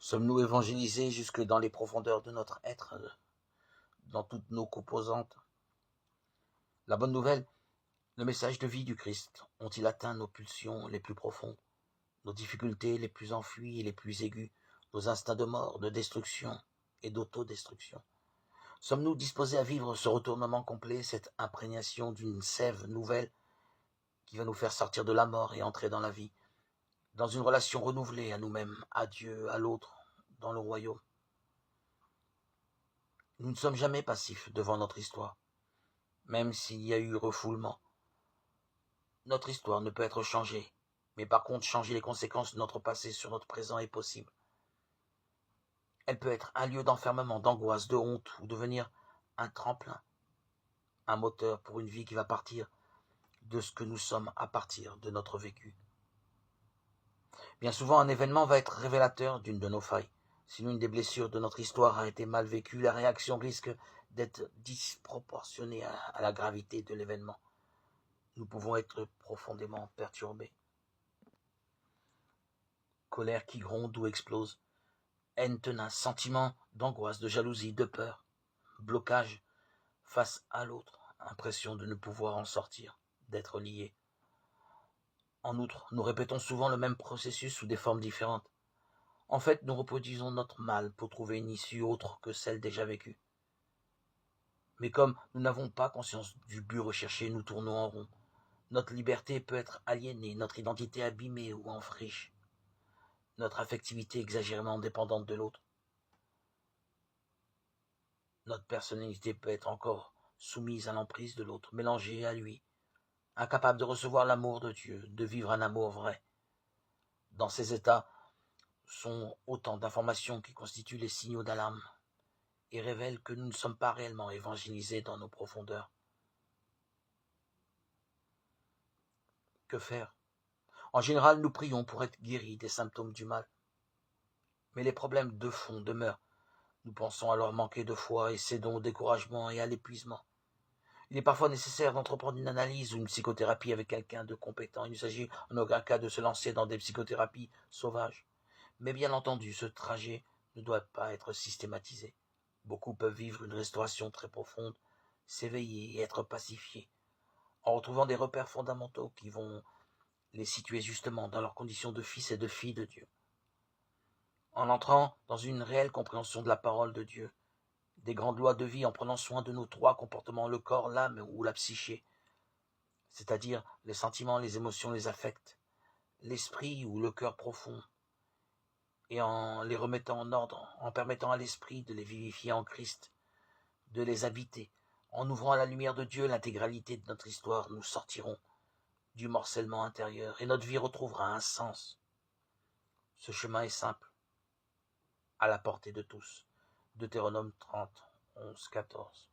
Sommes-nous évangélisés jusque dans les profondeurs de notre être, dans toutes nos composantes? La bonne nouvelle, le message de vie du Christ, ont-ils atteint nos pulsions les plus profondes, nos difficultés les plus enfuies et les plus aiguës, nos instincts de mort, de destruction et d'autodestruction? Sommes-nous disposés à vivre ce retournement complet, cette imprégnation d'une sève nouvelle qui va nous faire sortir de la mort et entrer dans la vie, dans une relation renouvelée à nous-mêmes, à Dieu, à l'autre, dans le royaume? Nous ne sommes jamais passifs devant notre histoire, même s'il y a eu refoulement. Notre histoire ne peut être changée, mais par contre changer les conséquences de notre passé sur notre présent est possible. Elle peut être un lieu d'enfermement, d'angoisse, de honte, ou devenir un tremplin, un moteur pour une vie qui va partir de ce que nous sommes à partir de notre vécu. Bien souvent, un événement va être révélateur d'une de nos failles. Si l'une des blessures de notre histoire a été mal vécue, la réaction risque d'être disproportionnée à la gravité de l'événement. Nous pouvons être profondément perturbés. Colère qui gronde ou explose, haine tenace, sentiment d'angoisse, de jalousie, de peur, blocage face à l'autre, impression de ne pouvoir en sortir, d'être lié. En outre, nous répétons souvent le même processus sous des formes différentes. En fait, nous reproduisons notre mal pour trouver une issue autre que celle déjà vécue. Mais comme nous n'avons pas conscience du but recherché, nous tournons en rond. Notre liberté peut être aliénée, notre identité abîmée ou en friche, notre affectivité exagérément dépendante de l'autre. Notre personnalité peut être encore soumise à l'emprise de l'autre, mélangée à lui, incapable de recevoir l'amour de Dieu, de vivre un amour vrai. Dans ces états sont autant d'informations qui constituent les signaux d'alarme et révèlent que nous ne sommes pas réellement évangélisés dans nos profondeurs. Que faire? En général, nous prions pour être guéris des symptômes du mal. Mais les problèmes de fond demeurent. Nous pensons alors manquer de foi et cédons au découragement et à l'épuisement. Il est parfois nécessaire d'entreprendre une analyse ou une psychothérapie avec quelqu'un de compétent. Il ne s'agit en aucun cas de se lancer dans des psychothérapies sauvages. Mais bien entendu, ce trajet ne doit pas être systématisé. Beaucoup peuvent vivre une restauration très profonde, s'éveiller et être pacifiés, en retrouvant des repères fondamentaux qui vont les situer justement dans leurs conditions de fils et de filles de Dieu. En entrant dans une réelle compréhension de la parole de Dieu, des grandes lois de vie en prenant soin de nos trois comportements, le corps, l'âme ou la psyché, c'est-à-dire les sentiments, les émotions, les affects, l'esprit ou le cœur profond, et en les remettant en ordre, en permettant à l'esprit de les vivifier en Christ, de les habiter, en ouvrant à la lumière de Dieu l'intégralité de notre histoire, nous sortirons du morcellement intérieur et notre vie retrouvera un sens. Ce chemin est simple, à la portée de tous. Deutéronome 30, 11, 14.